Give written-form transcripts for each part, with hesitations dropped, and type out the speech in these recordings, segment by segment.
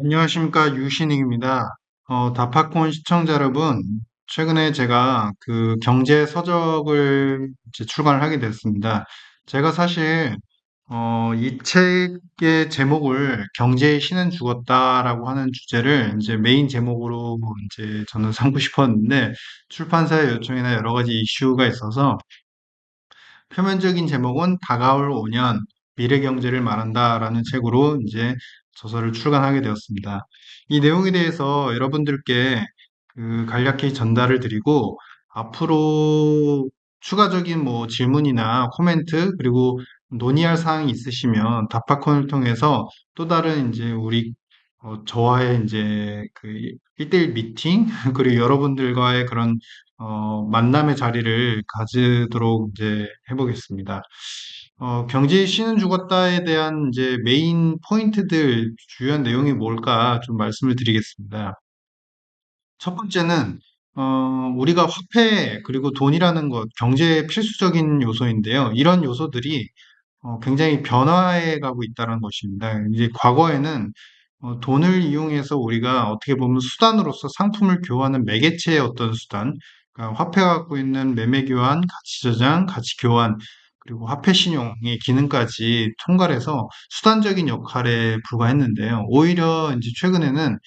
안녕하십니까, 유신익입니다. 다파콘 시청자 여러분, 최근에 제가 그 경제 서적을 이제 출간을 하게 됐습니다. 제가 사실, 이 책의 제목을 경제의 신은 죽었다라고 하는 주제를 이제 메인 제목으로 이제 저는 삼고 싶었는데, 출판사의 요청이나 여러 가지 이슈가 있어서 표면적인 제목은 다가올 5년 미래 경제를 말한다라는 책으로 이제 저서를 출간하게 되었습니다. 이 내용에 대해서 여러분들께 간략히 전달을 드리고 앞으로 추가적인 뭐 질문이나 코멘트 그리고 논의할 사항이 있으시면 다파콘을 통해서 또 다른 이제 우리 저와의 이제 그 1대1 미팅 그리고 여러분들과의 그런 만남의 자리를 가지도록 이제 해보겠습니다. 경제의 신은 죽었다에 대한 이제 메인 포인트들, 주요한 내용이 뭘까 좀 말씀을 드리겠습니다. 첫 번째는, 우리가 화폐, 그리고 돈이라는 것, 경제의 필수적인 요소인데요. 이런 요소들이 굉장히 변화해 가고 있다는 것입니다. 이제 과거에는 돈을 이용해서 우리가 어떻게 보면 수단으로서 상품을 교환하는 매개체의 어떤 수단, 그러니까 화폐가 갖고 있는 매매 교환, 가치 저장, 가치 교환, 그리고 화폐 신용의 기능까지 통괄해서 수단적인 역할에 불과했는데요. 오히려 이제 최근에는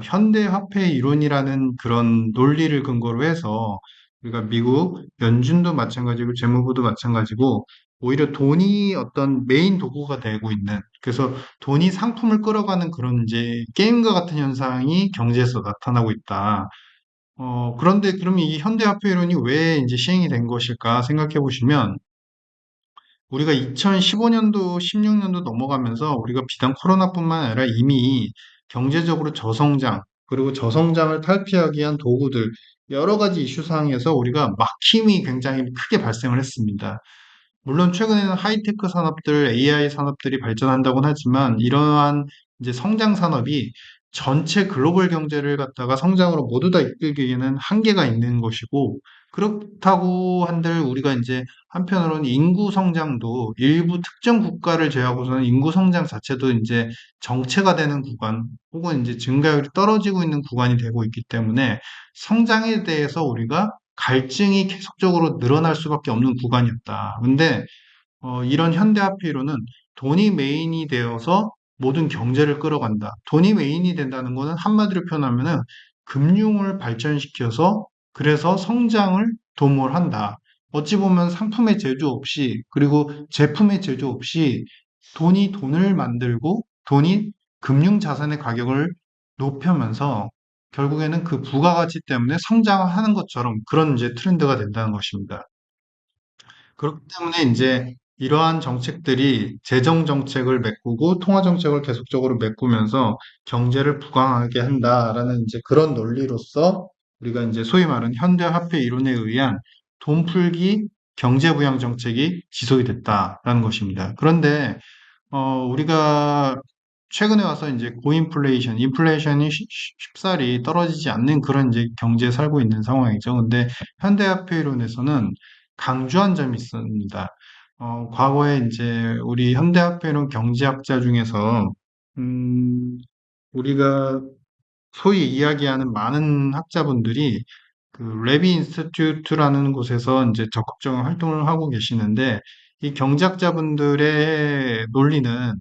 현대 화폐 이론이라는 그런 논리를 근거로 해서 우리가 미국 연준도 마찬가지고 재무부도 마찬가지고 오히려 돈이 어떤 메인 도구가 되고 있는, 그래서 돈이 상품을 끌어가는 그런 이제 게임과 같은 현상이 경제에서 나타나고 있다. 그런데 그러면 이 현대화폐 이론이 왜 이제 시행이 된 것일까 생각해 보시면 우리가 2015년도, 16년도 넘어가면서 우리가 비단 코로나뿐만 아니라 이미 경제적으로 저성장, 그리고 저성장을 탈피하기 위한 도구들, 여러 가지 이슈 상황에서 우리가 막힘이 굉장히 크게 발생을 했습니다. 물론 최근에는 하이테크 산업들, AI 산업들이 발전한다고는 하지만 이러한 이제 성장 산업이 전체 글로벌 경제를 갖다가 성장으로 모두 다 이끌기에는 한계가 있는 것이고, 그렇다고 한들 우리가 이제 한편으로는 인구 성장도 일부 특정 국가를 제외하고서는 인구 성장 자체도 이제 정체가 되는 구간 혹은 이제 증가율이 떨어지고 있는 구간이 되고 있기 때문에 성장에 대해서 우리가 갈증이 계속적으로 늘어날 수밖에 없는 구간이었다. 근데 이런 현대화폐로는 돈이 메인이 되어서 모든 경제를 끌어간다. 돈이 메인이 된다는 것은 한마디로 표현하면은 금융을 발전시켜서 그래서 성장을 도모한다. 어찌 보면 상품의 제조 없이 그리고 제품의 제조 없이 돈이 돈을 만들고 돈이 금융 자산의 가격을 높여면서 결국에는 그 부가가치 때문에 성장하는 것처럼 그런 이제 트렌드가 된다는 것입니다. 그렇기 때문에 이제 이러한 정책들이 재정 정책을 메꾸고 통화 정책을 계속적으로 메꾸면서 경제를 부강하게 한다라는 이제 그런 논리로서 우리가 이제 소위 말하는 현대 화폐 이론에 의한 돈 풀기 경제 부양 정책이 지속이 됐다라는 것입니다. 그런데 우리가 최근에 와서 이제 고인플레이션, 인플레이션이 쉽사리 떨어지지 않는 그런 이제 경제에 살고 있는 상황이죠. 근데 현대화폐 이론에서는 강조한 점이 있습니다. 과거에 이제 우리 현대화폐론 경제학자 중에서, 음, 우리가 소위 이야기하는 많은 학자분들이 그 레비 인스티튜트라는 곳에서 이제 적극적인 활동을 하고 계시는데 이 경제학자분들의 논리는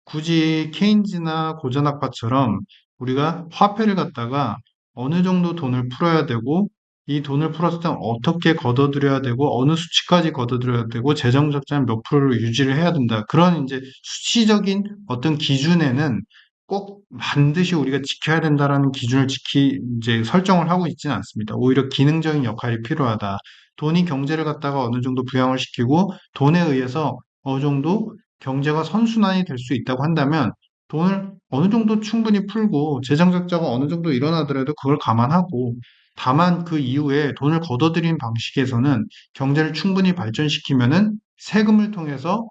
굳이 케인즈나 고전학파처럼 우리가 화폐를 갖다가 어느 정도 돈을 풀어야 되고 이 돈을 풀었을 때 어떻게 걷어들여야 되고 어느 수치까지 걷어들여야 되고 재정 적자는 몇 프로를 유지를 해야 된다. 그런 이제 수치적인 어떤 기준에는 꼭 반드시 우리가 지켜야 된다라는 기준을 이제 설정을 하고 있지는 않습니다. 오히려 기능적인 역할이 필요하다. 돈이 경제를 갖다가 어느 정도 부양을 시키고 돈에 의해서 어느 정도 경제가 선순환이 될 수 있다고 한다면 돈을 어느 정도 충분히 풀고 재정 적자가 어느 정도 일어나더라도 그걸 감안하고 다만 그 이후에 돈을 걷어들이는 방식에서는 경제를 충분히 발전시키면은 세금을 통해서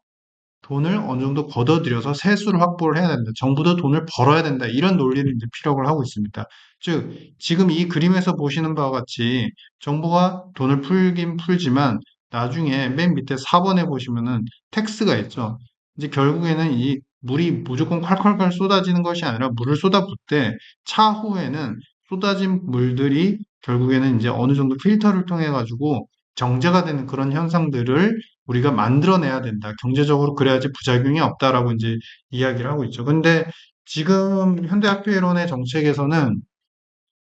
돈을 어느 정도 걷어들여서 세수를 확보를 해야 된다. 정부도 돈을 벌어야 된다. 이런 논리를 이제 피력을 하고 있습니다. 즉, 지금 이 그림에서 보시는 바와 같이 정부가 돈을 풀긴 풀지만 나중에 맨 밑에 4번에 보시면은 텍스가 있죠. 이제 결국에는 이 물이 무조건 콸콸콸 쏟아지는 것이 아니라 물을 쏟아붓 때 차후에는 쏟아진 물들이 결국에는 이제 어느 정도 필터를 통해 가지고 정제가 되는 그런 현상들을 우리가 만들어내야 된다. 경제적으로 그래야지 부작용이 없다라고 이제 이야기를 하고 있죠. 근데 지금 현대화폐이론의 정책에서는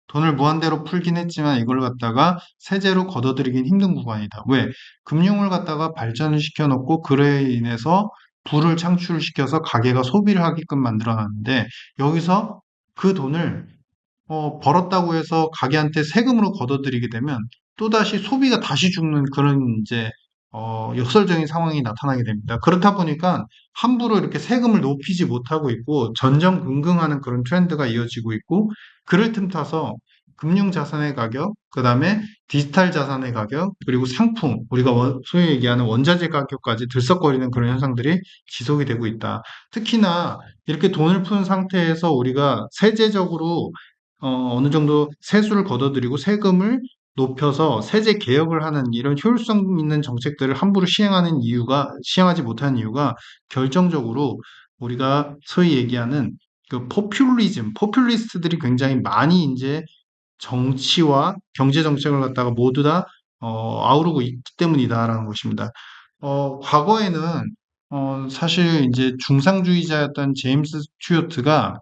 돈을 무한대로 풀긴 했지만 이걸 갖다가 세제로 걷어들이긴 힘든 구간이다. 왜? 금융을 갖다가 발전을 시켜놓고 그에 인해서 부를 창출시켜서 가게가 소비를 하게끔 만들어놨는데 여기서 그 돈을 벌었다고 해서 가게한테 세금으로 걷어들이게 되면 또다시 소비가 다시 죽는 그런 이제 역설적인 상황이 나타나게 됩니다. 그렇다 보니까 함부로 이렇게 세금을 높이지 못하고 있고 전전긍긍하는 그런 트렌드가 이어지고 있고 그를 틈타서 금융자산의 가격, 그 다음에 디지털 자산의 가격, 그리고 상품, 우리가 소위 얘기하는 원자재 가격까지 들썩거리는 그런 현상들이 지속이 되고 있다. 특히나 이렇게 돈을 푼 상태에서 우리가 세제적으로 어느 정도 세수를 걷어들이고 세금을 높여서 세제 개혁을 하는 이런 효율성 있는 정책들을 함부로 시행하지 못하는 이유가 결정적으로 우리가 소위 얘기하는 그 포퓰리스트들이 굉장히 많이 이제 정치와 경제 정책을 갖다가 모두 다 아우르고 있기 때문이다라는 것입니다. 과거에는 사실 이제 중상주의자였던 제임스 스튜어트가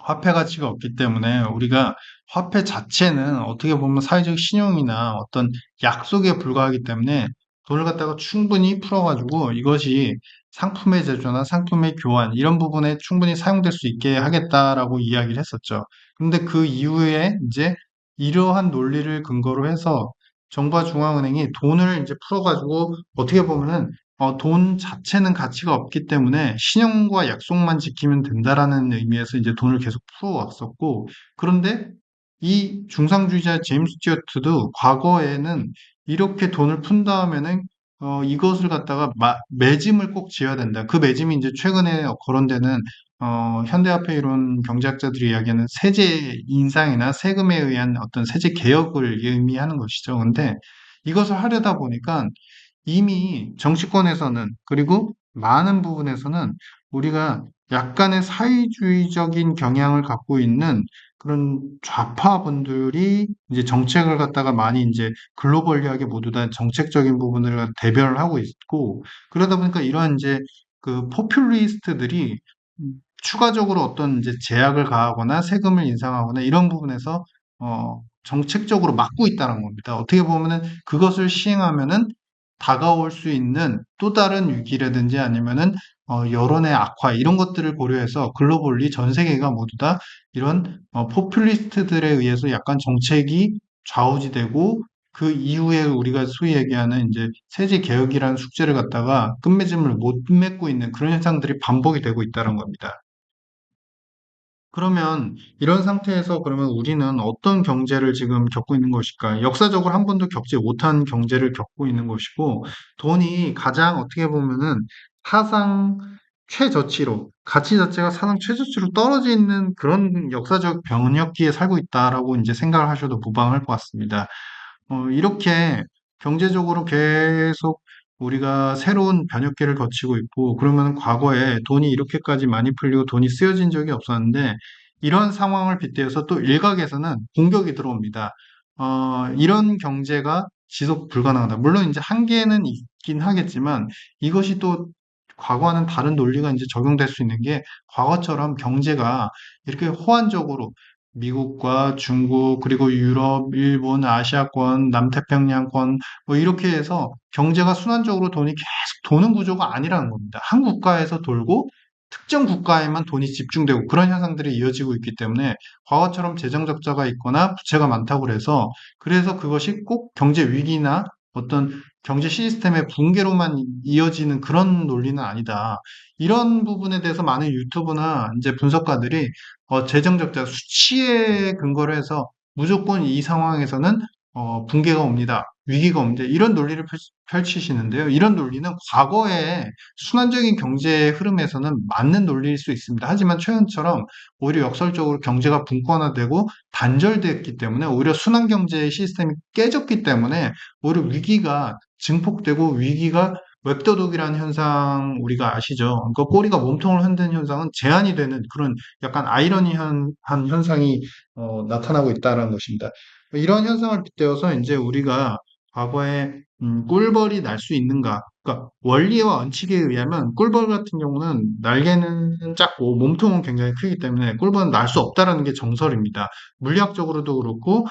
화폐 가치가 없기 때문에 우리가 화폐 자체는 어떻게 보면 사회적 신용이나 어떤 약속에 불과하기 때문에 돈을 갖다가 충분히 풀어가지고 이것이 상품의 제조나 상품의 교환 이런 부분에 충분히 사용될 수 있게 하겠다라고 이야기를 했었죠. 근데 그 이후에 이제 이러한 논리를 근거로 해서 정부와 중앙은행이 돈을 이제 풀어가지고 어떻게 보면은 돈 자체는 가치가 없기 때문에 신용과 약속만 지키면 된다라는 의미에서 이제 돈을 계속 풀어왔었고, 그런데 이 중상주의자 제임스 스튜어트도 과거에는 이렇게 돈을 푼 다음에는 이것을 갖다가 매짐을 꼭 지어야 된다. 그 매짐이 이제 최근에 거론되는 현대화폐 이론 경제학자들이 이야기하는 세제 인상이나 세금에 의한 어떤 세제 개혁을 의미하는 것이죠. 근데 이것을 하려다 보니까 이미 정치권에서는 그리고 많은 부분에서는 우리가 약간의 사회주의적인 경향을 갖고 있는 그런 좌파분들이 이제 정책을 갖다가 많이 이제 글로벌리하게 모두 다 정책적인 부분을 대변을 하고 있고 그러다 보니까 이러한 이제 그 포퓰리스트들이 추가적으로 어떤 이제 제약을 가하거나 세금을 인상하거나 이런 부분에서 정책적으로 막고 있다는 겁니다. 어떻게 보면은 그것을 시행하면은 다가올 수 있는 또 다른 위기라든지 아니면은 여론의 악화 이런 것들을 고려해서 글로벌리 전 세계가 모두 다 이런 포퓰리스트들에 의해서 약간 정책이 좌우지되고 그 이후에 우리가 소위 얘기하는 이제 세제 개혁이라는 숙제를 갖다가 끝맺음을 못 맺고 있는 그런 현상들이 반복이 되고 있다는 겁니다. 그러면 이런 상태에서 그러면 우리는 어떤 경제를 지금 겪고 있는 것일까? 역사적으로 한 번도 겪지 못한 경제를 겪고 있는 것이고, 돈이 가장 어떻게 보면은 사상 최저치로, 가치 자체가 사상 최저치로 떨어져 있는 그런 역사적 병력기에 살고 있다라고 이제 생각을 하셔도 무방할 것 같습니다. 이렇게 경제적으로 계속 우리가 새로운 변혁기를 거치고 있고, 그러면 과거에 돈이 이렇게까지 많이 풀리고 돈이 쓰여진 적이 없었는데, 이런 상황을 빗대어서 또 일각에서는 공격이 들어옵니다. 이런 경제가 지속 불가능하다. 물론 이제 한계는 있긴 하겠지만, 이것이 또 과거와는 다른 논리가 이제 적용될 수 있는 게, 과거처럼 경제가 이렇게 호환적으로 미국과 중국, 그리고 유럽, 일본, 아시아권, 남태평양권, 뭐 이렇게 해서 경제가 순환적으로 돈이 계속 도는 구조가 아니라는 겁니다. 한 국가에서 돌고 특정 국가에만 돈이 집중되고 그런 현상들이 이어지고 있기 때문에 과거처럼 재정 적자가 있거나 부채가 많다고 그래서 그것이 꼭 경제 위기나 어떤 경제 시스템의 붕괴로만 이어지는 그런 논리는 아니다. 이런 부분에 대해서 많은 유튜브나 이제 분석가들이 재정 적자 수치에 근거를 해서 무조건 이 상황에서는 붕괴가 옵니다. 위기가 옵니다. 이런 논리를 펼치시는데요. 이런 논리는 과거의 순환적인 경제 흐름에서는 맞는 논리일 수 있습니다. 하지만 최근처럼 오히려 역설적으로 경제가 분권화되고 단절됐기 때문에 오히려 순환 경제 시스템이 깨졌기 때문에 오히려 위기가 증폭되고 위기가 웹도독이라는 현상 우리가 아시죠? 그러니까 꼬리가 몸통을 흔드는 현상은 제한이 되는 그런 약간 아이러니한 현상이 나타나고 있다는 것입니다. 이런 현상을 빗대어서 이제 우리가 과거에 꿀벌이 날 수 있는가? 그러니까 원리와 원칙에 의하면 꿀벌 같은 경우는 날개는 작고 몸통은 굉장히 크기 때문에 꿀벌은 날 수 없다라는 게 정설입니다. 물리학적으로도 그렇고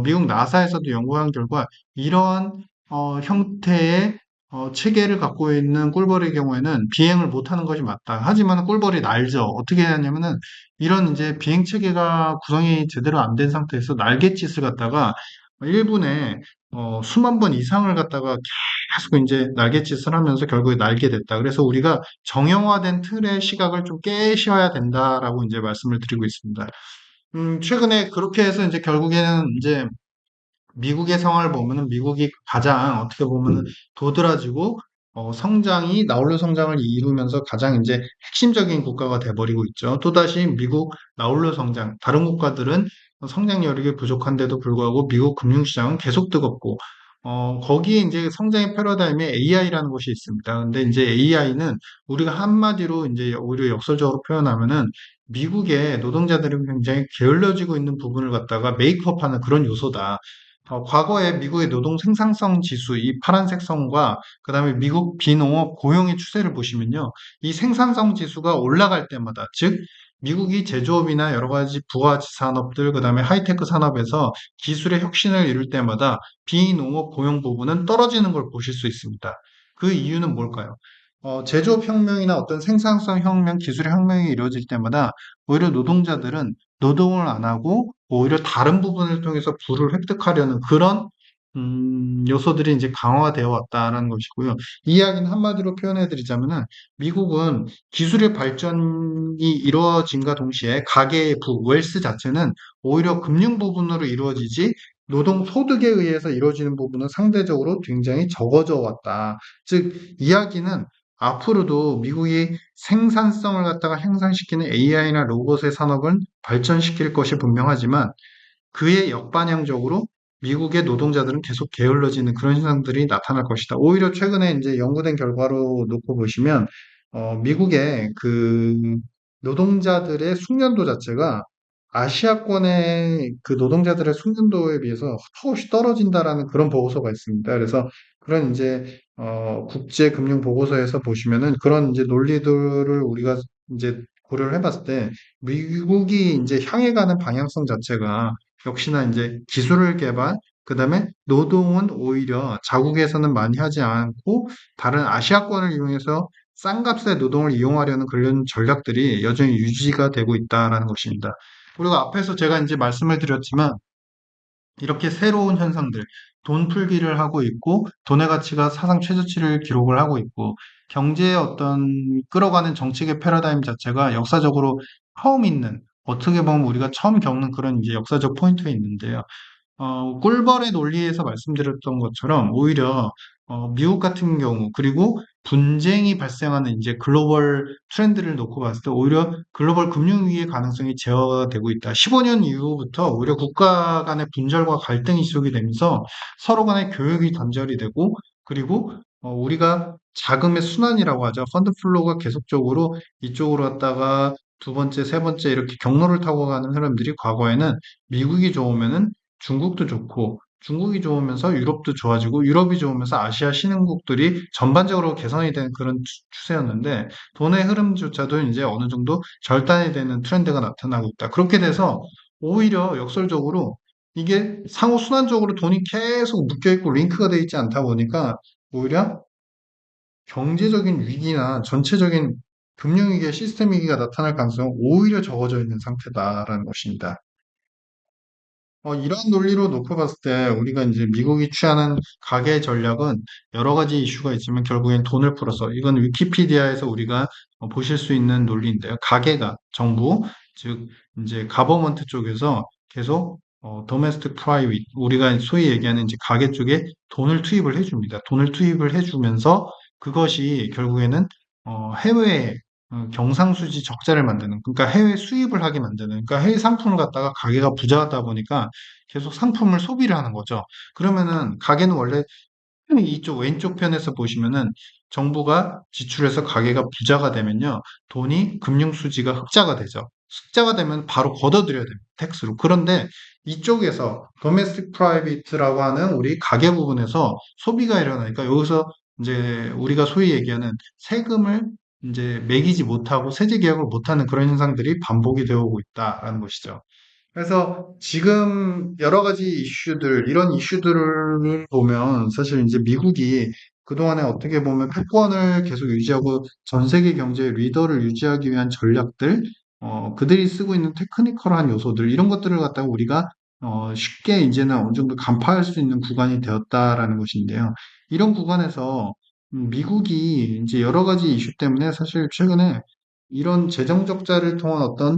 미국 나사에서도 연구한 결과 이러한 형태의 체계를 갖고 있는 꿀벌의 경우에는 비행을 못하는 것이 맞다. 하지만 꿀벌이 날죠. 어떻게 하냐면은 이런 이제 비행 체계가 구성이 제대로 안 된 상태에서 날갯짓을 갖다가 1분에 수만 번 이상을 갖다가 계속 이제 날갯짓을 하면서 결국에 날게 됐다. 그래서 우리가 정형화된 틀의 시각을 좀 깨셔야 된다라고 이제 말씀을 드리고 있습니다. 최근에 그렇게 해서 이제 결국에는 이제 미국의 상황을 보면은 미국이 가장 어떻게 보면은 도드라지고 성장이 나홀로 성장을 이루면서 가장 이제 핵심적인 국가가 돼버리고 있죠. 또다시 미국 나홀로 성장, 다른 국가들은 성장 여력이 부족한데도 불구하고 미국 금융시장은 계속 뜨겁고 거기에 이제 성장의 패러다임에 AI라는 것이 있습니다. 근데 이제 AI는 우리가 한마디로 이제 오히려 역설적으로 표현하면은 미국의 노동자들이 굉장히 게을러지고 있는 부분을 갖다가 메이크업하는 그런 요소다. 과거에 미국의 노동 생산성 지수, 이 파란색 선과 그다음에 미국 비농업 고용의 추세를 보시면요. 이 생산성 지수가 올라갈 때마다, 즉 미국이 제조업이나 여러 가지 부가가치 산업들, 그다음에 하이테크 산업에서 기술의 혁신을 이룰 때마다 비농업 고용 부분은 떨어지는 걸 보실 수 있습니다. 그 이유는 뭘까요? 제조업 혁명이나 어떤 생산성 혁명, 기술의 혁명이 이루어질 때마다 오히려 노동자들은 노동을 안 하고 오히려 다른 부분을 통해서 부를 획득하려는 그런 요소들이 이제 강화되어 왔다는 것이고요. 이 이야기는 한마디로 표현해 드리자면은 미국은 기술의 발전이 이루어짐과 동시에 가계의 웰스 자체는 오히려 금융 부분으로 이루어지지 노동 소득에 의해서 이루어지는 부분은 상대적으로 굉장히 적어져 왔다. 즉, 이야기는 앞으로도 미국이 생산성을 갖다가 향상시키는 AI나 로봇의 산업을 발전시킬 것이 분명하지만 그의 역반영적으로 미국의 노동자들은 계속 게을러지는 그런 현상들이 나타날 것이다. 오히려 최근에 이제 연구된 결과로 놓고 보시면, 미국의 그 노동자들의 숙련도 자체가 아시아권의 그 노동자들의 숙련도에 비해서 턱없이 떨어진다라는 그런 보고서가 있습니다. 그래서 그런 이제 국제 금융 보고서에서 보시면은 그런 이제 논리들을 우리가 이제 고려를 해봤을 때 미국이 이제 향해 가는 방향성 자체가 역시나 이제 기술을 개발, 그다음에 노동은 오히려 자국에서는 많이 하지 않고 다른 아시아권을 이용해서 싼 값의 노동을 이용하려는 그런 전략들이 여전히 유지가 되고 있다라는 것입니다. 그리고 앞에서 제가 이제 말씀을 드렸지만 이렇게 새로운 현상들, 돈 풀기를 하고 있고, 돈의 가치가 사상 최저치를 기록을 하고 있고, 경제의 어떤 끌어가는 정책의 패러다임 자체가 역사적으로 처음 있는, 어떻게 보면 우리가 처음 겪는 그런 이제 역사적 포인트가 있는데요. 꿀벌의 논리에서 말씀드렸던 것처럼 오히려 미국 같은 경우 그리고 분쟁이 발생하는 이제 글로벌 트렌드를 놓고 봤을 때 오히려 글로벌 금융위기의 가능성이 제어가 되고 있다. 15년 이후부터 오히려 국가 간의 분절과 갈등이 지속이 되면서 서로 간의 교육이 단절이 되고 그리고 우리가 자금의 순환이라고 하죠. 펀드 플로우가 계속적으로 이쪽으로 갔다가 두 번째, 세 번째 이렇게 경로를 타고 가는 흐름들이 과거에는 미국이 좋으면은 중국도 좋고 중국이 좋으면서 유럽도 좋아지고 유럽이 좋으면서 아시아 신흥국들이 전반적으로 개선이 되는 그런 추세였는데 돈의 흐름조차도 이제 어느 정도 절단이 되는 트렌드가 나타나고 있다. 그렇게 돼서 오히려 역설적으로 이게 상호 순환적으로 돈이 계속 묶여 있고 링크가 되어 있지 않다 보니까 오히려 경제적인 위기나 전체적인 금융위기의 시스템 위기가 나타날 가능성은 오히려 적어져 있는 상태다라는 것입니다. 이런 논리로 놓고 봤을 때 우리가 이제 미국이 취하는 가계 전략은 여러 가지 이슈가 있지만 결국엔 돈을 풀어서 이건 위키피디아에서 우리가 보실 수 있는 논리인데요. 가계가 정부 즉 이제 가버먼트 쪽에서 계속 도메스틱 프라이빗 우리가 소위 얘기하는 이제 가계 쪽에 돈을 투입을 해줍니다. 돈을 투입을 해주면서 그것이 결국에는 해외에 경상수지 적자를 만드는, 그러니까 해외 수입을 하게 만드는, 그러니까 해외 상품을 갖다가 가게가 부자하다 보니까 계속 상품을 소비를 하는 거죠. 그러면은 가게는 원래 이쪽 왼쪽 편에서 보시면은 정부가 지출해서 가계가 부자가 되면요. 돈이 금융수지가 흑자가 되죠. 흑자가 되면 바로 걷어들여야 됩니다. 텍스로. 그런데 이쪽에서 domestic private라고 하는 우리 가계 부분에서 소비가 일어나니까 여기서 이제 우리가 소위 얘기하는 세금을 이제 매기지 못하고 세제 개혁을 못하는 그런 현상들이 반복이 되어 오고 있다라는 것이죠. 그래서 지금 여러 가지 이슈들, 이런 이슈들을 보면 사실 이제 미국이 그동안에 어떻게 보면 패권을 계속 유지하고 전 세계 경제의 리더를 유지하기 위한 전략들, 그들이 쓰고 있는 테크니컬한 요소들, 이런 것들을 갖다가 우리가 쉽게 이제는 어느 정도 간파할 수 있는 구간이 되었다라는 것인데요. 이런 구간에서 미국이 이제 여러 가지 이슈 때문에 사실 최근에 이런 재정 적자를 통한 어떤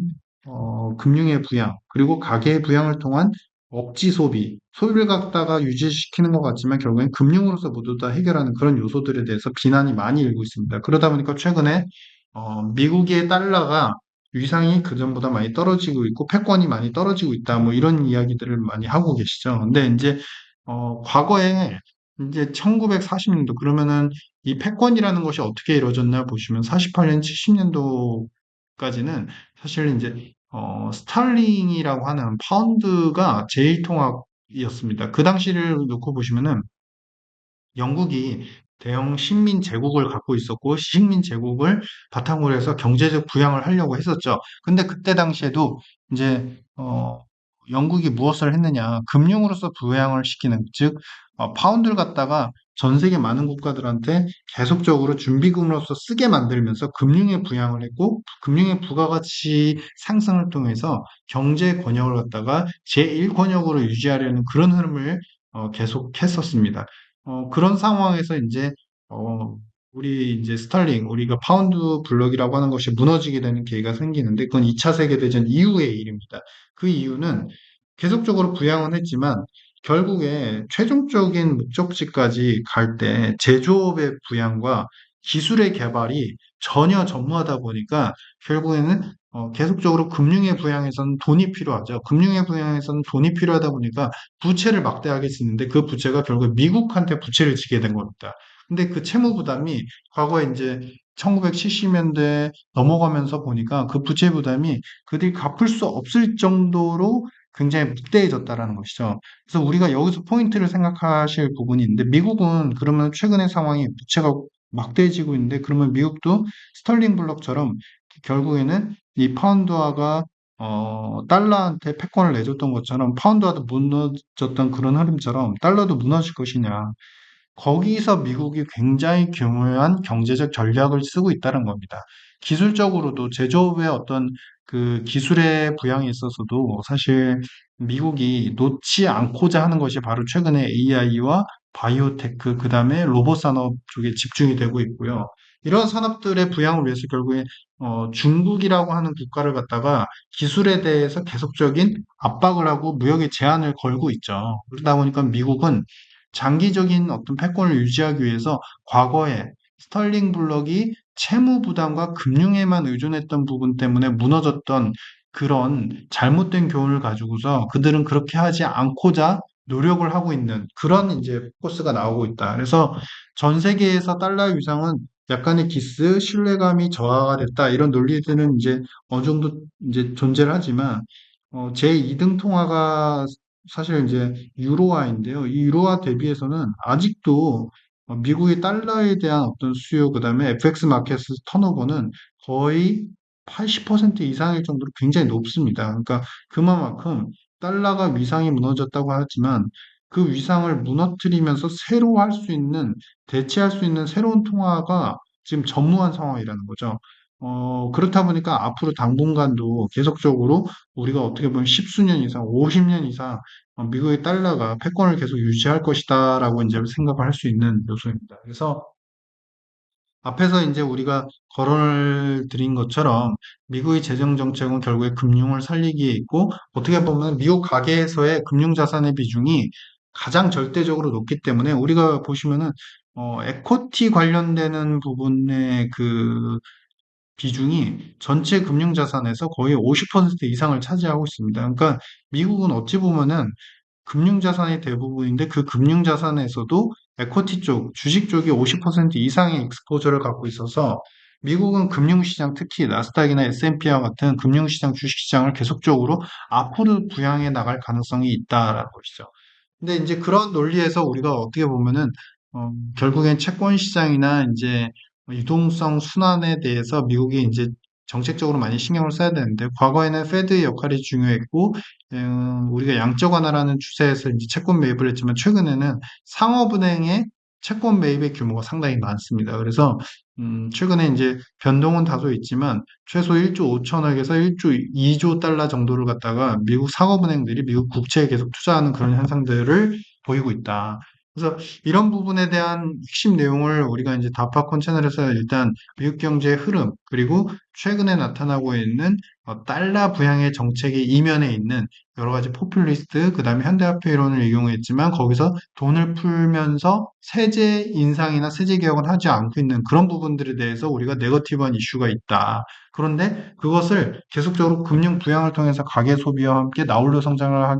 금융의 부양, 그리고 가계의 부양을 통한 억지 소비, 소비를 갖다가 유지시키는 것 같지만 결국엔 금융으로서 모두 다 해결하는 그런 요소들에 대해서 비난이 많이 일고 있습니다. 그러다 보니까 최근에 미국의 달러가 위상이 그전보다 많이 떨어지고 있고 패권이 많이 떨어지고 있다. 뭐 이런 이야기들을 많이 하고 계시죠. 근데 이제 과거에 이제 1940년도 그러면은 이 패권이라는 것이 어떻게 이루어졌나 보시면 48년, 70년도까지는 사실 이제 스탈링이라고 하는 파운드가 제일통합이었습니다. 그 당시를 놓고 보시면은 영국이 대형 식민 제국을 갖고 있었고 식민 제국을 바탕으로 해서 경제적 부양을 하려고 했었죠. 근데 그때 당시에도 이제 영국이 무엇을 했느냐? 금융으로서 부양을 시키는 즉 파운드를 갖다가 전 세계 많은 국가들한테 계속적으로 준비금으로서 쓰게 만들면서 금융의 부양을 했고 금융의 부가가치 상승을 통해서 경제 권역을 갖다가 제1 권역으로 유지하려는 그런 흐름을 계속했었습니다. 그런 상황에서 이제 어, 우리 이제 스탈링, 우리가 파운드 블럭이라고 하는 것이 무너지게 되는 계기가 생기는데 그건 2차 세계대전 이후의 일입니다. 그 이유는 계속적으로 부양은 했지만 결국에 최종적인 목적지까지 갈 때 제조업의 부양과 기술의 개발이 전혀 전무하다 보니까 결국에는 계속적으로 금융의 부양에서는 돈이 필요하죠. 금융의 부양에서는 돈이 필요하다 보니까 부채를 막대하게 짓는데 그 부채가 결국 미국한테 부채를 지게 된 겁니다. 근데 그 채무 부담이 과거에 이제 1970년대 넘어가면서 보니까 그 부채 부담이 그들이 갚을 수 없을 정도로 굉장히 묵대해졌다라는 것이죠. 그래서 우리가 여기서 포인트를 생각하실 부분이 있는데 미국은 그러면 최근의 상황이 부채가 막대해지고 있는데 그러면 미국도 스털링 블록처럼 결국에는 이 파운드화가 달러한테 패권을 내줬던 것처럼 파운드화도 무너졌던 그런 흐름처럼 달러도 무너질 것이냐. 거기서 미국이 굉장히 교묘한 경제적 전략을 쓰고 있다는 겁니다. 기술적으로도 제조업의 어떤 그 기술의 부양에 있어서도 사실 미국이 놓지 않고자 하는 것이 바로 최근에 AI와 바이오테크, 그 다음에 로봇 산업 쪽에 집중이 되고 있고요. 이런 산업들의 부양을 위해서 결국에 중국이라고 하는 국가를 갖다가 기술에 대해서 계속적인 압박을 하고 무역의 제한을 걸고 있죠. 그러다 보니까 미국은 장기적인 어떤 패권을 유지하기 위해서 과거에 스털링 블럭이 채무 부담과 금융에만 의존했던 부분 때문에 무너졌던 그런 잘못된 교훈을 가지고서 그들은 그렇게 하지 않고자 노력을 하고 있는 그런 이제 포커스가 나오고 있다. 그래서 전 세계에서 달러 위상은 약간의 기스, 신뢰감이 저하가 됐다. 이런 논리들은 이제 어느 정도 이제 존재를 하지만 제2등 통화가 사실 이제 유로화인데요. 이 유로화 대비해서는 아직도 미국의 달러에 대한 어떤 수요, 그다음에 FX 마켓 턴오버는 거의 80% 이상일 정도로 굉장히 높습니다. 그러니까 그만큼 달러가 위상이 무너졌다고 하지만 그 위상을 무너뜨리면서 새로 할 수 있는, 대체할 수 있는 새로운 통화가 지금 전무한 상황이라는 거죠. 그렇다 보니까 앞으로 당분간도 계속적으로 우리가 어떻게 보면 십수년 이상, 50년 이상 미국의 달러가 패권을 계속 유지할 것이다라고 이제 생각을 할 수 있는 요소입니다. 그래서 앞에서 이제 우리가 거론을 드린 것처럼 미국의 재정 정책은 결국에 금융을 살리기에 있고 어떻게 보면 미국 가계에서의 금융 자산의 비중이 가장 절대적으로 높기 때문에 우리가 보시면은 에코티 관련되는 부분의 그 비중이 전체 금융 자산에서 거의 50% 이상을 차지하고 있습니다. 그러니까 미국은 어찌 보면은 금융 자산이 대부분인데 그 금융 자산에서도 에코티 쪽, 주식 쪽이 50% 이상의 익스포저를 갖고 있어서 미국은 금융시장, 특히 나스닥이나 S&P와 같은 금융시장, 주식시장을 계속적으로 앞으로 부양해 나갈 가능성이 있다라는 것이죠. 근데 이제 그런 논리에서 우리가 어떻게 보면은 결국엔 채권 시장이나 이제 유동성 순환에 대해서 미국이 이제 정책적으로 많이 신경을 써야 되는데 과거에는 페드의 역할이 중요했고 우리가 양적 완화라는 추세에서 이제 채권 매입을 했지만 최근에는 상업은행의 채권 매입의 규모가 상당히 많습니다. 그래서 최근에 이제 변동은 다소 있지만 최소 1조 5천억에서 1조 2조 달러 정도를 갖다가 미국 상업은행들이 미국 국채에 계속 투자하는 그런 현상들을 보이고 있다. 그래서 이런 부분에 대한 핵심 내용을 우리가 이제 다파콘 채널에서 일단 미국 경제의 흐름, 그리고 최근에 나타나고 있는 달러 부양의 정책의 이면에 있는 여러 가지 포퓰리스트, 그 다음에 현대화폐 이론을 이용했지만 거기서 돈을 풀면서 세제 인상이나 세제 개혁을 하지 않고 있는 그런 부분들에 대해서 우리가 네거티브한 이슈가 있다. 그런데 그것을 계속적으로 금융 부양을 통해서 가계 소비와 함께 나홀로 성장을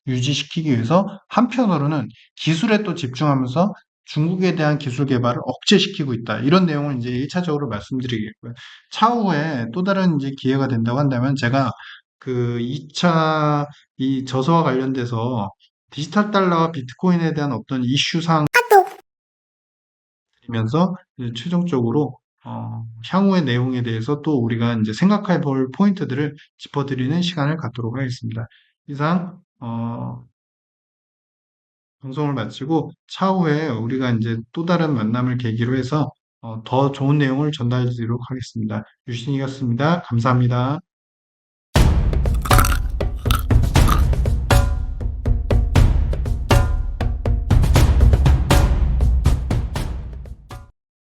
유지시키기 위해서 한편으로는 기술에 또 집중하면서 중국에 대한 기술 개발을 억제시키고 있다. 이런 내용을 이제 1차적으로 말씀드리겠고요. 차후에 또 다른 이제 기회가 된다고 한다면 제가 그 2차 이 저서와 관련돼서 디지털 달러와 비트코인에 대한 어떤 이슈 사항 면서 최종적으로 향후의 내용에 대해서 또 우리가 이제 생각해 볼 포인트들을 짚어드리는 시간을 갖도록 하겠습니다. 이상 방송을 마치고 차후에 우리가 이제 또 다른 만남을 계기로 해서 더 좋은 내용을 전달드리도록 하겠습니다. 유신이었습니다. 감사합니다.